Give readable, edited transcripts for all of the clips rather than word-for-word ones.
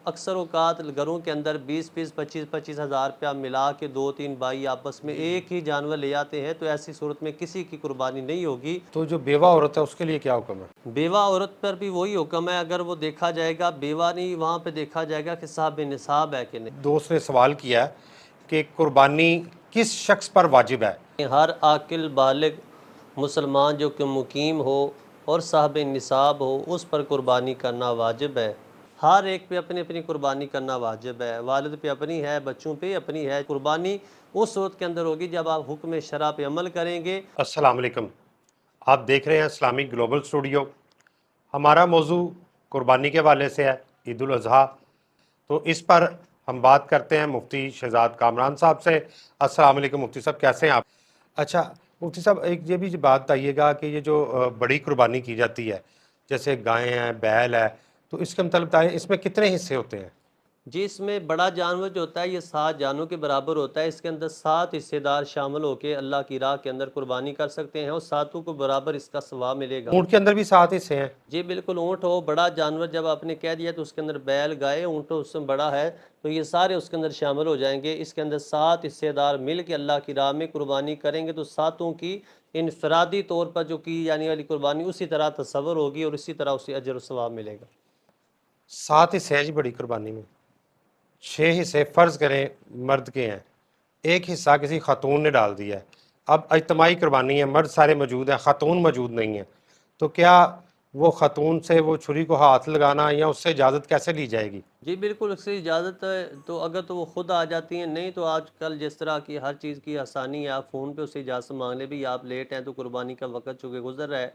اکثر اوقات گھروں کے اندر 20 25 ہزار روپیہ ملا کے 2 3 بھائی آپس میں ایک ہی جانور لے آتے ہیں، تو ایسی صورت میں کسی کی قربانی نہیں ہوگی۔ تو جو بیوہ عورت ہے اس کے لیے کیا حکم ہے؟ بیوہ عورت پر بھی وہی حکم ہے، اگر وہ دیکھا جائے گا بیوہ نہیں، وہاں پہ دیکھا جائے گا کہ صاحب نصاب ہے کہ نہیں۔ دوست نے سوال کیا ہے کہ قربانی کس شخص پر واجب ہے؟ ہر عاقل بالغ مسلمان جو کہ مقیم ہو اور صاحب نصاب ہو، اس پر قربانی کرنا واجب ہے۔ ہر ایک پہ اپنی اپنی قربانی کرنا واجب ہے، والد پہ اپنی ہے، بچوں پہ اپنی ہے۔ قربانی اس صورت کے اندر ہوگی جب آپ حکم شرع پہ عمل کریں گے۔ السلام علیکم، آپ دیکھ رہے ہیں اسلامک گلوبل اسٹوڈیو۔ ہمارا موضوع قربانی کے حوالے سے ہے، عید الاضحیٰ۔ تو اس پر ہم بات کرتے ہیں مفتی شہزاد کامران صاحب سے۔ السلام علیکم مفتی صاحب، کیسے ہیں آپ؟ اچھا مفتی صاحب، ایک یہ بھی بات بتائیے گا کہ یہ جو بڑی قربانی کی جاتی ہے، جیسے گائیں ہیں، بیل ہے، تو اس کے متعلق بتائیں، اس میں کتنے حصے ہوتے ہیں؟ جی، اس میں بڑا جانور جو ہوتا ہے یہ 7 جانوں کے برابر ہوتا ہے۔ اس کے اندر 7 حصے دار شامل ہو کے اللہ کی راہ کے اندر قربانی کر سکتے ہیں، اور 7 کو برابر اس کا ثواب ملے گا۔ اونٹ کے اندر بھی 7 حصے ہیں؟ جی بالکل، اونٹ ہو بڑا جانور، جب آپ نے کہہ دیا تو اس کے اندر بیل، گائے، اونٹ اس سے بڑا ہے، تو یہ سارے اس کے اندر شامل ہو جائیں گے۔ اس کے اندر 7 حصے دار مل کے اللہ کی راہ میں قربانی کریں گے تو 7 کی انفرادی طور پر جو کی جانے والی قربانی اسی طرح تصور ہوگی اور اسی طرح اسے اجر و ثواب ملے گا۔ 7 حصے ہیں جی بڑی قربانی میں۔ 6 حصے فرض کریں مرد کے ہیں، ایک حصہ کسی خاتون نے ڈال دیا ہے۔ اب اجتماعی قربانی ہے، مرد سارے موجود ہیں، خاتون موجود نہیں ہے، تو کیا وہ خاتون سے وہ چھری کو ہاتھ لگانا یا اس سے اجازت کیسے لی جائے گی؟ جی بالکل، اس سے اجازت تو اگر تو وہ خود آ جاتی ہیں، نہیں تو آج کل جس طرح کی ہر چیز کی آسانی ہے، آپ فون پہ اسے اجازت مانگ لیں بھی آپ لیٹ ہیں تو قربانی کا وقت چونکہ گزر رہا ہے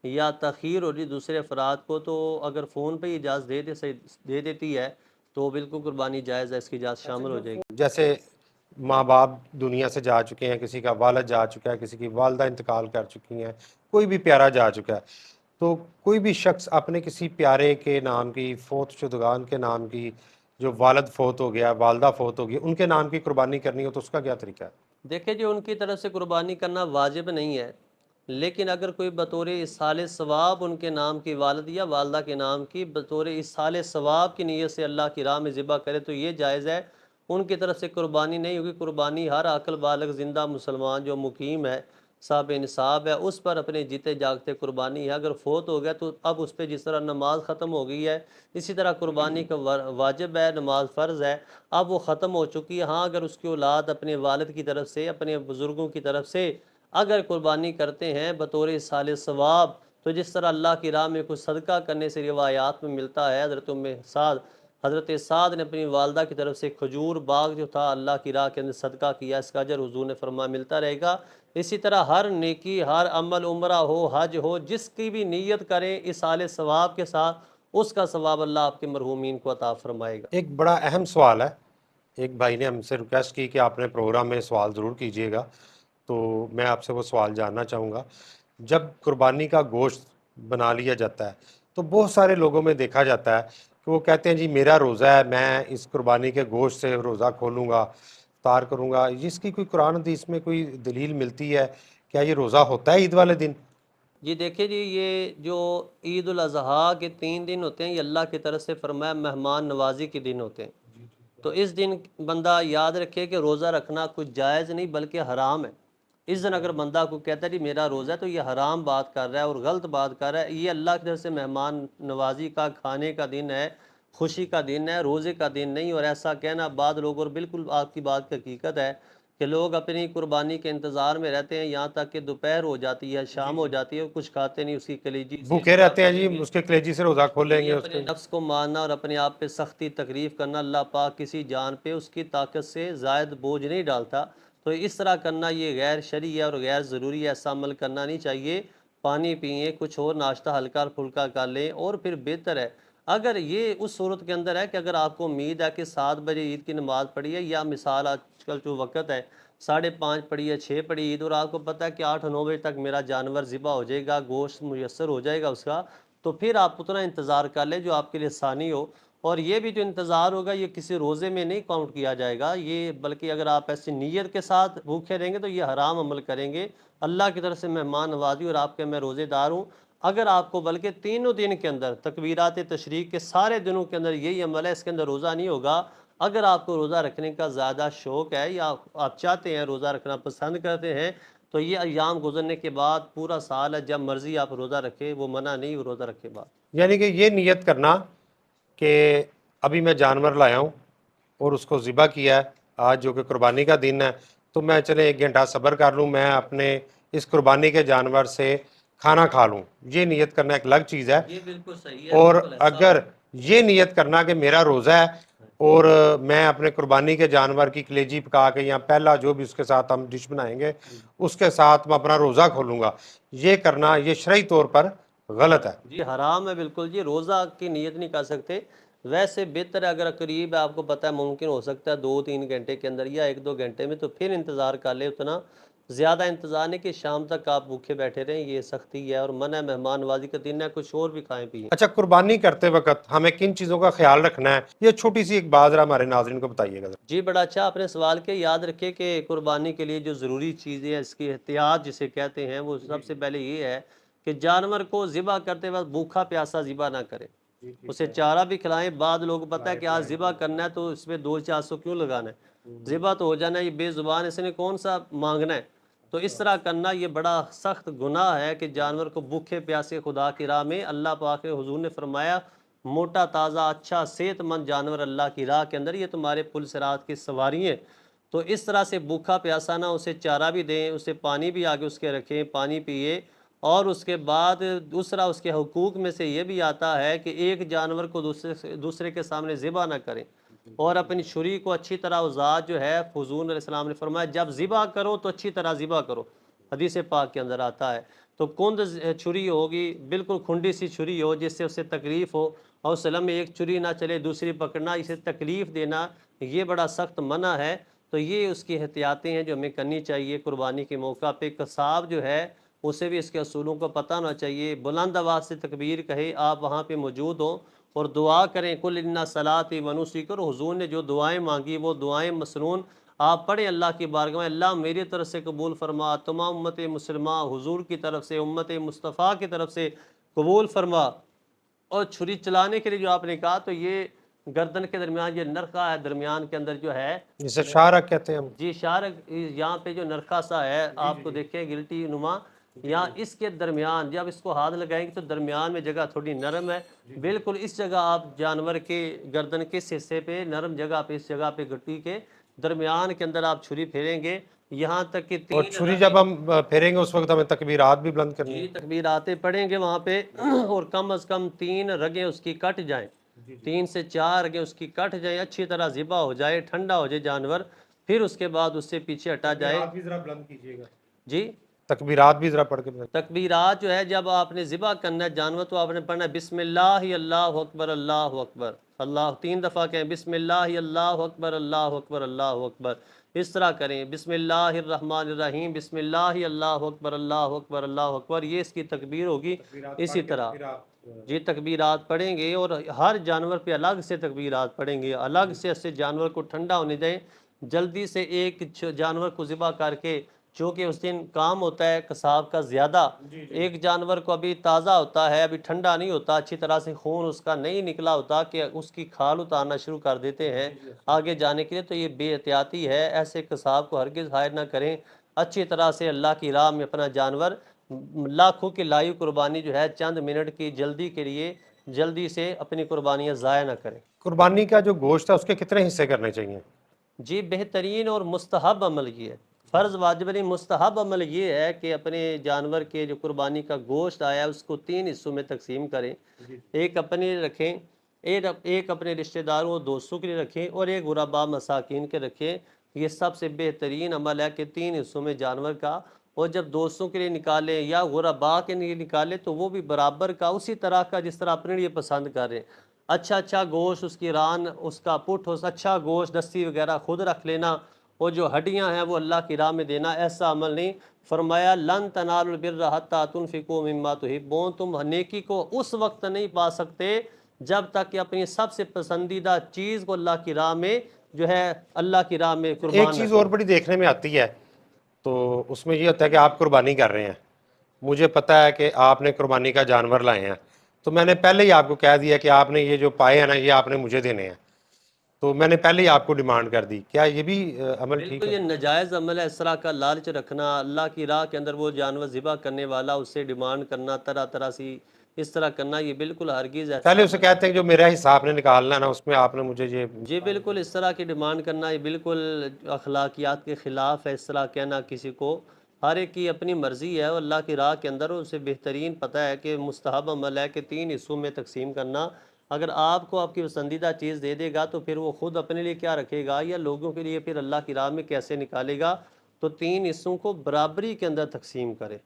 یا تاخیر ہو رہی دوسرے افراد کو، تو اگر فون پہ ہی اجازت دے دیتی ہے تو بالکل قربانی جائز ہے، اس کی اجازت شامل ہو جائے گی۔ جیسے ماں باپ دنیا سے جا چکے ہیں، کسی کا والد جا چکا ہے، کسی کی والدہ انتقال کر چکی ہیں، کوئی بھی پیارا جا چکا ہے، تو کوئی بھی شخص اپنے کسی پیارے کے نام کی، فوت شدگان کے نام کی، جو والد فوت ہو گیا، والدہ فوت ہو گئی، ان کے نام کی قربانی کرنی ہو تو اس کا کیا طریقہ ہے؟ دیکھیں جی، ان کی طرف سے قربانی کرنا واجب نہیں ہے، لیکن اگر کوئی بطور اصحال ثواب ان کے نام کی والد یا والدہ کے نام کی بطور اصحال ثواب کی نیت سے اللہ کی راہ میں ذبح کرے تو یہ جائز ہے۔ ان کی طرف سے قربانی نہیں ہوگی۔ قربانی ہر عاقل بالغ زندہ مسلمان جو مقیم ہے، صاحب نصاب ہے، اس پر اپنے جیتے جاگتے قربانی ہے۔ اگر فوت ہو گیا تو اب اس پہ جس طرح نماز ختم ہو گئی ہے، اسی طرح قربانی کا واجب ہے، نماز فرض ہے، اب وہ ختم ہو چکی ہے۔ ہاں، اگر اس کی اولاد اپنے والد کی طرف سے، اپنے بزرگوں کی طرف سے اگر قربانی کرتے ہیں بطور اصحال ثواب، تو جس طرح اللہ کی راہ میں کچھ صدقہ کرنے سے روایات میں ملتا ہے، حضرت سعد نے اپنی والدہ کی طرف سے کھجور باغ جو تھا اللہ کی راہ کے اندر صدقہ کیا، اس کا اجر حضور نے فرمایا ملتا رہے گا۔ اسی طرح ہر نیکی، ہر عمل، عمرہ ہو، حج ہو، جس کی بھی نیت کریں اصحال ثواب کے ساتھ، اس کا ثواب اللہ آپ کے مرحومین کو عطا فرمائے گا۔ ایک بڑا اہم سوال ہے، ایک بھائی نے ہم سے ریکویسٹ کی کہ آپ نے پروگرام میں سوال ضرور کیجیے گا، تو میں آپ سے وہ سوال جاننا چاہوں گا۔ جب قربانی کا گوشت بنا لیا جاتا ہے تو بہت سارے لوگوں میں دیکھا جاتا ہے کہ وہ کہتے ہیں جی میرا روزہ ہے، میں اس قربانی کے گوشت سے روزہ کھولوں گا، افطار کروں گا۔ اس کی کوئی قرآن حدیث میں کوئی دلیل ملتی ہے؟ کیا یہ روزہ ہوتا ہے عید والے دن؟ جی دیکھیں جی، یہ جو عید الاضحیٰ کے 3 دن ہوتے ہیں، یہ اللہ کی طرف سے فرمایا مہمان نوازی کے دن ہوتے ہیں۔ تو اس دن بندہ یاد رکھے کہ روزہ رکھنا کچھ جائز نہیں بلکہ حرام ہے۔ اس دن اگر بندہ کو کہتا ہے جی میرا روزہ ہے تو یہ حرام بات کر رہا ہے اور غلط بات کر رہا ہے۔ یہ اللہ کی طرف سے مہمان نوازی کا، کھانے کا دن ہے، خوشی کا دن ہے، روزے کا دن نہیں۔ اور ایسا کہنا بعض لوگ، اور بالکل آپ کی بات کی حقیقت ہے کہ لوگ اپنی قربانی کے انتظار میں رہتے ہیں یہاں تک کہ دوپہر ہو جاتی ہے، شام ہو جاتی ہے، کچھ کھاتے نہیں، اس کی کلیجی بھوکے رہتے ہیں جی، اس کے کلیجی سے روزہ کھول لیں گے۔ اس اپنے نفس کو مارنا اور اپنے آپ پہ سختی تکلیف کرنا، اللہ پاک کسی جان پہ اس کی طاقت سے زائد بوجھ نہیں ڈالتا، تو اس طرح کرنا یہ غیر شرعی ہے اور غیر ضروری ہے، ایسا عمل کرنا نہیں چاہیے۔ پانی پئیں، کچھ اور ناشتہ ہلکا پھلکا کر لیں، اور پھر بہتر ہے اگر یہ اس صورت کے اندر ہے کہ اگر آپ کو امید ہے کہ 7 بجے عید کی نماز پڑھی ہے، یا مثال آج کل جو وقت ہے 5:30 پڑھی ہے، 6 پڑھی عید، اور آپ کو پتہ ہے کہ 8-9 بجے تک میرا جانور ذبح ہو جائے گا، گوشت میسر ہو جائے گا اس کا، تو پھر آپ اتنا انتظار کر لیں جو آپ کے لیے آسانی ہو۔ اور یہ بھی جو انتظار ہوگا یہ کسی روزے میں نہیں کاؤنٹ کیا جائے گا، یہ بلکہ اگر آپ ایسی نیت کے ساتھ بھوکے رہیں گے تو یہ حرام عمل کریں گے۔ اللہ کی طرف سے مہمان نوازی اور آپ کے میں روزے دار ہوں، اگر آپ کو بلکہ تینوں دن کے اندر تکبیرات تشریق کے سارے دنوں کے اندر یہی عمل ہے، اس کے اندر روزہ نہیں ہوگا، اگر آپ کو روزہ رکھنے کا زیادہ شوق ہے یا آپ چاہتے ہیں روزہ رکھنا پسند کرتے ہیں، تو یہ ایام گزرنے کے بعد پورا سال ہے، جب مرضی آپ روزہ رکھیں، وہ منع نہیں وہ روزہ رکھے بعد۔ یعنی کہ یہ نیت کرنا کہ ابھی میں جانور لایا ہوں اور اس کو ذبح کیا ہے آج جو کہ قربانی کا دن ہے، تو میں چلے 1 گھنٹہ صبر کر لوں، میں اپنے اس قربانی کے جانور سے کھانا کھا لوں، یہ نیت کرنا ایک الگ چیز ہے۔ یہ بالکل صحیح ہے، اور بالکل ایسا اگر یہ نیت کرنا کہ میرا روزہ ہے اور میں اپنے قربانی کے جانور کی کلیجی پکا کے یا پہلا جو بھی اس کے ساتھ ہم ڈش بنائیں گے اس کے ساتھ میں اپنا روزہ کھولوں گا، یہ کرنا یہ شرعی طور پر غلط ہے۔ جی حرام ہے بالکل جی، روزہ کی نیت نہیں کر سکتے۔ ویسے بہتر ہے اگر قریب ہے، آپ کو پتہ ہے ممکن ہو سکتا ہے 2-3 گھنٹے کے اندر یا 1-2 گھنٹے میں، تو پھر انتظار کر لے، اتنا زیادہ انتظار نہیں کہ شام تک آپ بھوکے بیٹھے رہیں، یہ سختی ہے اور منع ہے، مہمان نوازی کا دن ہے، کچھ اور بھی کھائیں پیئیں۔ اچھا، قربانی کرتے وقت ہمیں کن چیزوں کا خیال رکھنا ہے، یہ چھوٹی سی ایک بات ذرا ہمارے ناظرین کو بتائیے گا۔ جی بڑا اچھا آپ نے سوال کیا، یاد رکھے کہ قربانی کے لیے جو ضروری چیزیں ہیں، اس کی احتیاط جسے کہتے ہیں، وہ سب سے پہلے یہ ہے کہ جانور کو ذبح کرتے وقت بھوکا پیاسا ذبح نہ کریں، اسے چارہ بھی کھلائیں۔ بعض لوگ پتہ ہے کہ آج ذبح کرنا ہے تو اس میں 200-400 کیوں لگانا ہے، ذبح تو ہو جانا ہے، یہ بے زبان، اس نے کون سا مانگنا ہے، تو اس طرح کرنا یہ بڑا سخت گناہ ہے کہ جانور کو بھوکے پیاسے خدا کی راہ میں، اللہ پاک کے حضور نے فرمایا موٹا تازہ اچھا صحت مند جانور اللہ کی راہ کے اندر یہ تمہارے پل صراط کی سواری ہیں، تو اس طرح سے بھوکا پیاسا نہ، اسے چارہ بھی دیں، اسے پانی بھی آگے اس کے رکھیں، پانی پیئے، اور اس کے بعد دوسرا اس کے حقوق میں سے یہ بھی آتا ہے کہ ایک جانور کو دوسرے کے سامنے ذبح نہ کریں، اور اپنی چھری کو اچھی طرح ذات جو ہے، حضور علیہ السلام نے فرمایا جب ذبح کرو تو اچھی طرح ذبح کرو، حدیث پاک کے اندر آتا ہے، تو کند چھری ہوگی، بالکل کھنڈی سی چھری ہو جس سے اسے تکلیف ہو، اور سلم میں ایک چھری نہ چلے دوسری پکڑنا، اسے تکلیف دینا، یہ بڑا سخت منع ہے، تو یہ اس کی احتیاطیں ہیں جو ہمیں کرنی چاہیے۔ قربانی کے موقع پہ قصاب جو ہے اسے بھی اس کے اصولوں کو پتہ ہونا چاہیے، بلند آواز سے تکبیر کہے، آپ وہاں پہ موجود ہوں اور دعا کریں، کل انا صلاتی و نسکی، اور حضور نے جو دعائیں مانگی وہ دعائیں مسنون آپ پڑھیں اللہ کی بارگاہ میں، اللہ میری طرف سے قبول فرما، تمام امت مسلمہ حضور کی طرف سے، امت مصطفیٰ کی طرف سے قبول فرما۔ اور چھری چلانے کے لیے جو آپ نے کہا، تو یہ گردن کے درمیان یہ نرخہ ہے، درمیان کے اندر جو ہے جسے شارک کہتے ہیں ہم۔ جی شارک، یہاں پہ جو نرخہ سا ہے آپ کو دیکھیں گلٹی نما، یا اس کے درمیان جب اس کو ہاتھ لگائیں گے تو درمیان میں جگہ تھوڑی نرم ہے، بالکل اس جگہ آپ جانور کے گردن کس حصے پہ نرم جگہ پہ، اس جگہ پہ گٹی کے درمیان کے اندر آپ چھری پھیریں گے، یہاں تک کہ اور چھری جب ہم پھیریں گے اس وقت ہمیں تکبیرات بھی بلند کرنی ہیں۔ جی تکبیراتیں پڑھیں گے وہاں پہ، اور کم از کم 3 رگیں اس کی کٹ جائیں، 3 سے 4 رگیں اس کی کٹ جائیں، اچھی طرح ذبح ہو جائے، ٹھنڈا ہو جائے جانور، پھر اس کے بعد اس سے پیچھے ہٹا جائے۔ تکبیرات بھی ذرا بلند کیجیے گا۔ جی تکبیرات بھی ذرا پڑھ کے بتائیے۔ تکبیرات جو ہے جب آپ نے ذبح کرنا ہے جانور تو آپ نے پڑھنا ہے بسم اللہ اللہ اکبر اللہ اکبر، اللہ 3 دفعہ کہیں بسم اللہ اللہ اکبر اللہ اکبر اللہ اکبر، اس طرح کریں بسم اللہ الرحمن الرحیم بسم اللہ اللہ اکبر اللہ اکبر اللہ اکبر، یہ اس کی تکبیر ہوگی۔ اسی طرح جی تکبیرات پڑھیں گے، اور ہر جانور پہ الگ سے تکبیرات پڑھیں گے، الگ سے اس سے جانور کو ٹھنڈا ہونے دیں، جلدی سے ایک جانور کو ذبح کر کے، چونکہ اس دن کام ہوتا ہے قصاب کا زیادہ، ایک جانور کو ابھی تازہ ہوتا ہے، ابھی ٹھنڈا نہیں ہوتا، اچھی طرح سے خون اس کا نہیں نکلا ہوتا کہ اس کی کھال اتارنا شروع کر دیتے ہیں آگے جانے کے لیے، تو یہ بے احتیاطی ہے، ایسے قصاب کو ہرگز ہائر نہ کریں، اچھی طرح سے اللہ کی راہ میں اپنا جانور، لاکھوں کی لائیو قربانی جو ہے چند منٹ کی جلدی کے لیے جلدی سے اپنی قربانیاں ضائع نہ کریں۔ قربانی کا جو گوشت ہے اس کے کتنے حصے کرنے چاہیے؟ جی بہترین اور مستحب عمل یہ ہے، فرض واجب نہیں، مستحب عمل یہ ہے کہ اپنے جانور کے جو قربانی کا گوشت آیا ہے اس کو 3 حصوں میں تقسیم کریں، ایک اپنے لیے رکھیں، ایک اپنے رشتہ داروں اور دوستوں کے لیے رکھیں، اور ایک غرباء مساکین کے رکھیں۔ یہ سب سے بہترین عمل ہے کہ 3 حصوں میں جانور کا، اور جب دوستوں کے لیے نکالیں یا غرباء کے لیے نکالیں تو وہ بھی برابر کا، اسی طرح کا جس طرح اپنے لیے پسند کر رہے ہیں، اچھا گوشت، اس کی ران، اس کا پٹھ، اچھا گوشت، دستی وغیرہ خود رکھ لینا، اور جو ہڈیاں ہیں وہ اللہ کی راہ میں دینا، ایسا عمل نہیں۔ فرمایا لن تنالوا البر حتی تنفقوا مما تحبون، تم نیکی کو اس وقت نہیں پا سکتے جب تک کہ اپنی سب سے پسندیدہ چیز کو اللہ کی راہ میں جو ہے اللہ کی راہ میں قربان ایک چیز اور بڑی دیکھنے میں آتی ہے، تو اس میں یہ ہوتا ہے کہ آپ قربانی کر رہے ہیں مجھے پتہ ہے کہ آپ نے قربانی کا جانور لائے ہیں، تو میں نے پہلے ہی آپ کو کہہ دیا کہ آپ نے یہ جو پائے ہیں نا یہ آپ نے مجھے دینے ہیں، تو میں نے پہلے ہی آپ کو ڈیمانڈ کر دی. کیا یہ بھی عمل ٹھیک بالکل ہے؟ یہ ناجائز عمل ہے، اس طرح کا لالچ رکھنا، اللہ کی راہ کے اندر وہ جانور ذبح کرنے والا اس سے ڈیمانڈ کرنا، طرح طرح سی اس طرح کرنا، یہ بالکل ہرگز پہلے ایسا اسے کہتے ہیں کہ جو میرا حصہ آپ نے نکالنا ہے نا اس میں آپ نے مجھے یہ. جی بالکل اس طرح کی ڈیمانڈ کرنا یہ بالکل اخلاقیات کے خلاف ہے. اس طرح کہنا کسی کو، ہر ایک کی اپنی مرضی ہے، اور اللہ کی راہ کے اندر اسے بہترین پتہ ہے کہ مستحب عمل ہے کہ 3 حصوں میں تقسیم کرنا. اگر آپ کو آپ کی پسندیدہ چیز دے دے گا تو پھر وہ خود اپنے لیے کیا رکھے گا، یا لوگوں کے لیے پھر اللہ کی راہ میں کیسے نکالے گا. تو 3 حصوں کو برابری کے اندر تقسیم کرے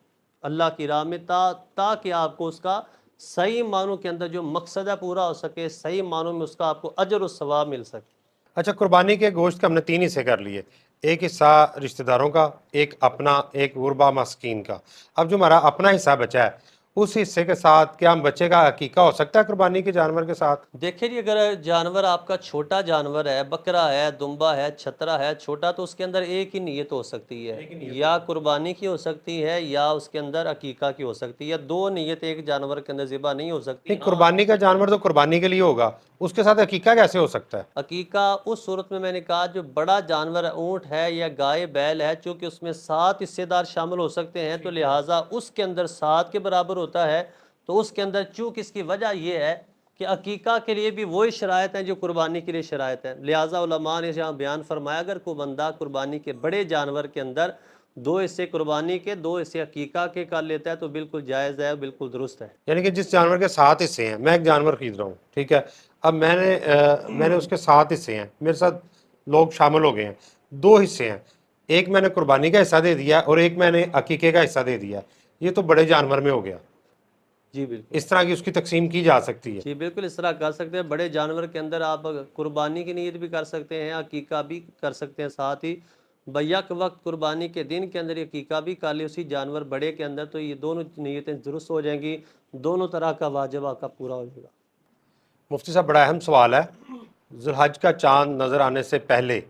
اللہ کی راہ میں، تاکہ آپ کو اس کا صحیح معنوں کے اندر جو مقصد ہے پورا ہو سکے، صحیح معنوں میں اس کا آپ کو اجر و ثواب مل سکے. اچھا، قربانی کے گوشت کا ہم نے 3 حصے کر لیے، ایک حصہ رشتہ داروں کا، ایک اپنا، ایک غربا مسکین کا. اب جو ہمارا اپنا حصہ بچا ہے اس حصے کے ساتھ کیا ہم بچے کا عقیقہ ہو سکتا ہے قربانی کے جانور کے ساتھ؟ دیکھیں جی، اگر جانور آپ کا چھوٹا جانور ہے، بکرا ہے، دمبا ہے، چھترا ہے چھوٹا، تو اس کے اندر ایک ہی نیت ہو سکتی ہے، یا قربانی کی ہو سکتی ہے یا اس کے اندر عقیقہ کی ہو سکتی ہے. 2 نیت ایک جانور کے اندر ذبح نہیں ہو سکتی. نہیں، قربانی کا جانور تو قربانی کے لیے ہوگا، اس کے ساتھ عقیقہ کیسے ہو سکتا ہے؟ عقیقہ اس صورت میں نے کہا جو بڑا جانور اونٹ ہے یا گائے بیل ہے، چونکہ اس میں 7 حصے دار شامل ہو سکتے ہیں، تو لہٰذا اس کے اندر 7 کے برابر ہوتا ہے. تو اس کے اندر چونکہ اس کی وجہ یہ ہے کہ عقیقہ کے لیے بھی وہی شرائط ہیں جو قربانی کے لیے شرائط ہیں. لہٰذا علماء نے یہاں بیان فرمایا اگر کوئی بندہ قربانی کے بڑے جانور کے اندر 2 حصے قربانی کے 2 حصے عقیقہ کے کر لیتا ہے تو بالکل جائز ہے، بالکل درست ہے. یعنی کہ جس جانور کے 7 حصے ہیں، میں ایک جانور خرید رہا ہوں، ٹھیک ہے، اب میں نے اس کے 7 حصے ہیں، میرے ساتھ لوگ شامل ہو گئے ہیں، 2 حصے ہیں، ایک میں نے قربانی کا حصہ دے دیا اور ایک میں نے عقیقے کا حصہ دے دیا، یہ تو بڑے جانور میں ہو گیا. جی بالکل. اس طرح کی اس کی تقسیم کی جا سکتی ہے. جی بالکل اس طرح کر سکتے ہیں. بڑے جانور کے اندر آپ قربانی کی نیت بھی کر سکتے ہیں، عقیقہ بھی کر سکتے ہیں، ساتھ ہی بیک وقت قربانی کے دن کے اندر عقیقہ بھی کر لے اسی جانور بڑے کے اندر، تو یہ دونوں نیتیں درست ہو جائیں گی، دونوں طرح کا واجب آپ کا پورا ہو جائے گا. مفتی صاحب، بڑا اہم سوال ہے، ذی الحج کا چاند نظر آنے سے پہلے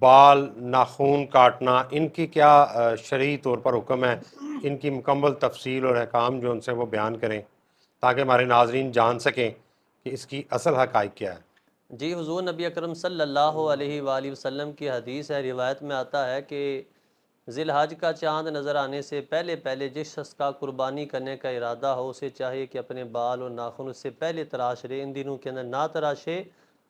بال ناخون کاٹنا، ان کی کیا شرعی طور پر حکم ہے؟ ان کی مکمل تفصیل اور احکام جو ان سے وہ بیان کریں تاکہ ہمارے ناظرین جان سکیں کہ اس کی اصل حقائق کیا ہے. جی حضور نبی اکرم صلی اللہ علیہ وآلہ وسلم کی حدیث ہے، روایت میں آتا ہے کہ ذی الحج کا چاند نظر آنے سے پہلے پہلے جس شخص کا قربانی کرنے کا ارادہ ہو اسے چاہیے کہ اپنے بال اور ناخن اس سے پہلے تراش لے، ان دنوں کے اندر نہ تراشے،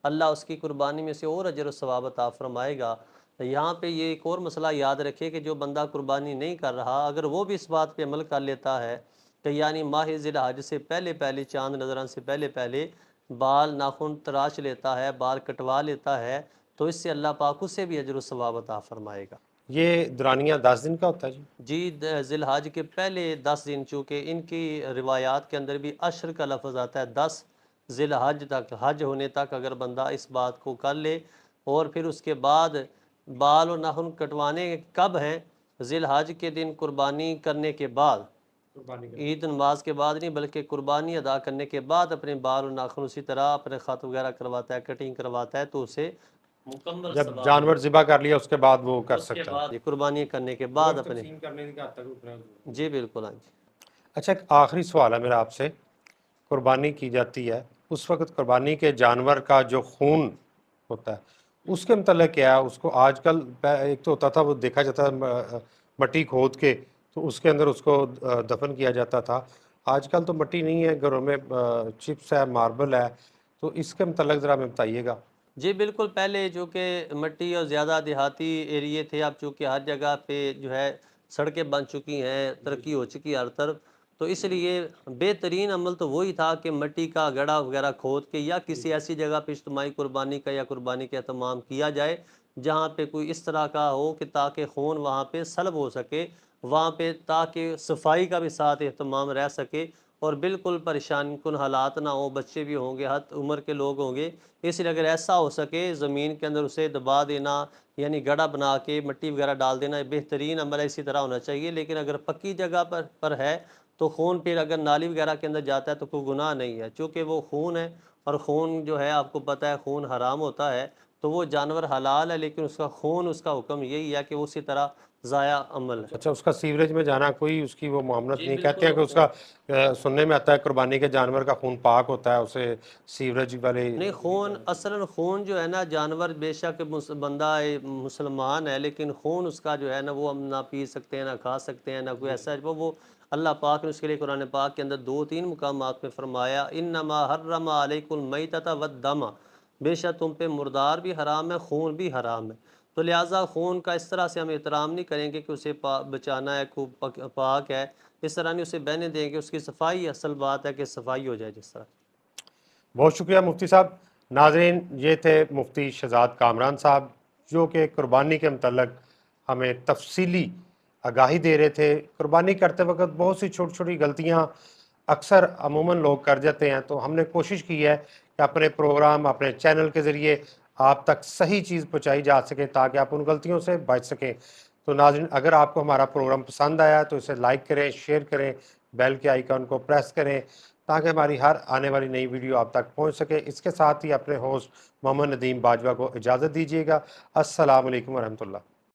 اللہ اس کی قربانی میں سے اور اجر و ثواب عطا فرمائے گا. یہاں پہ یہ ایک اور مسئلہ یاد رکھے کہ جو بندہ قربانی نہیں کر رہا اگر وہ بھی اس بات پہ عمل کر لیتا ہے کہ یعنی ماہ ذی الحج سے پہلے پہلے، چاند نظر آنے سے پہلے پہلے بال ناخن تراش لیتا ہے، بال کٹوا لیتا ہے، تو اس سے اللہ پاک اسے بھی اجر و ثواب عطا فرمائے گا. یہ دورانیہ 10 دن کا ہوتا ہے جی؟ جی ذی الحج کے پہلے 10 دن، چونکہ ان کی روایات کے اندر بھی عشر کا لفظ آتا ہے، 10 ذی الحج تک، حج ہونے تک اگر بندہ اس بات کو کر لے، اور پھر اس کے بعد بال و ناخن کٹوانے کب ہیں؟ ذی الحج کے دن قربانی کرنے کے بعد، عید نماز کے بعد نہیں بلکہ قربانی ادا کرنے کے بعد اپنے بال و ناخن اسی طرح اپنے خط وغیرہ کرواتا ہے، کٹنگ کرواتا ہے، تو اسے مکمل جب ثواب جانور ذبح کر لیا اس کے بعد وہ کر اس کے سکتا بعد قربانی کرنے کے بعد اپنے. ہے. جی بالکل. ہاں جی. اچھا، ایک آخری سوال ہے میرا آپ سے، قربانی کی جاتی ہے اس وقت قربانی کے جانور کا جو خون ہوتا ہے اس کے متعلق کیا ہے؟ اس کو آج کل ایک تو ہوتا تھا وہ دیکھا جاتا تھا مٹی کھود کے تو اس کے اندر اس کو دفن کیا جاتا تھا، آج کل تو مٹی نہیں ہے گھروں میں، چپس ہے، ماربل ہے، تو اس کے متعلق ذرا ہمیں بتائیے گا. جی بالکل. پہلے جو کہ مٹی اور زیادہ دیہاتی ایریے تھے، اب چونکہ ہر جگہ پہ جو ہے سڑکیں بن چکی ہیں، ترقی ہو چکی ہے ہر طرف، تو اس لیے بہترین عمل تو وہی تھا کہ مٹی کا گڑھا وغیرہ کھود کے یا کسی ایسی جگہ پہ اجتماعی قربانی کا یا قربانی کا اہتمام کیا جائے جہاں پہ کوئی اس طرح کا ہو کہ تاکہ خون وہاں پہ سلب ہو سکے، وہاں پہ تاکہ صفائی کا بھی ساتھ اہتمام رہ سکے اور بالکل پریشان کن حالات نہ ہوں، بچے بھی ہوں گے، حد عمر کے لوگ ہوں گے. اس لیے اگر ایسا ہو سکے زمین کے اندر اسے دبا دینا، یعنی گڑھا بنا کے مٹی وغیرہ ڈال دینا، بہترین عمل ہے، اسی طرح ہونا چاہیے. لیکن اگر پکی جگہ پر ہے تو خون پھر اگر نالی وغیرہ کے اندر جاتا ہے تو کوئی گناہ نہیں ہے، چونکہ وہ خون ہے، اور خون جو ہے آپ کو پتہ ہے خون حرام ہوتا ہے، تو وہ جانور حلال ہے لیکن اس کا خون، اس کا حکم یہی ہے کہ وہ اسی طرح ضائع عمل ہے۔ اچھا، اس کا سیوریج میں جانا کوئی اس کی وہ معاملت جی نہیں، بالکل، کہتے ہیں کہ اس کا سننے میں آتا ہے قربانی کے جانور کا خون پاک ہوتا ہے، اسے سیوریج والے نہیں، خون اصلاً خون جو ہے نا، جانور بے شک بندہ مسلمان ہے، لیکن خون اس کا جو ہے نا وہ ہم نہ پی سکتے ہیں، نہ کھا سکتے ہیں، نہ کوئی ایسا وہ اللہ پاک نے اس کے لیے قرآن پاک کے اندر 2-3 مقامات میں فرمایا، انما حرم علیکم المیتۃ والدم، بے شک تم پہ مردار بھی حرام ہے، خون بھی حرام ہے۔ تو لہٰذا خون کا اس طرح سے ہم احترام نہیں کریں گے کہ اسے بچانا ہے، خوب پاک ہے، اس طرح نہیں اسے بہنے دیں گے، اس کی صفائی اصل بات ہے کہ صفائی ہو جائے جس طرح۔ بہت شکریہ مفتی صاحب۔ ناظرین، یہ تھے مفتی شہزاد کامران صاحب، جو کہ قربانی کے متعلق ہمیں تفصیلی آگاہی دے رہے تھے۔ قربانی کرتے وقت بہت سی چھوٹی چھوٹی غلطیاں اکثر عموماً لوگ کر جاتے ہیں، تو ہم نے کوشش کی ہے کہ اپنے پروگرام، اپنے چینل کے ذریعے آپ تک صحیح چیز پہنچائی جا سکے تاکہ آپ ان غلطیوں سے بچ سکیں۔ تو ناظرین، اگر آپ کو ہمارا پروگرام پسند آیا تو اسے لائک کریں، شیئر کریں، بیل کے آئیکن کو پریس کریں تاکہ ہماری ہر آنے والی نئی ویڈیو آپ تک پہنچ سکے۔ اس کے ساتھ ہی اپنے ہوسٹ محمد ندیم باجوہ کو اجازت دیجیے گا۔ السلام علیکم ورحمۃ اللہ۔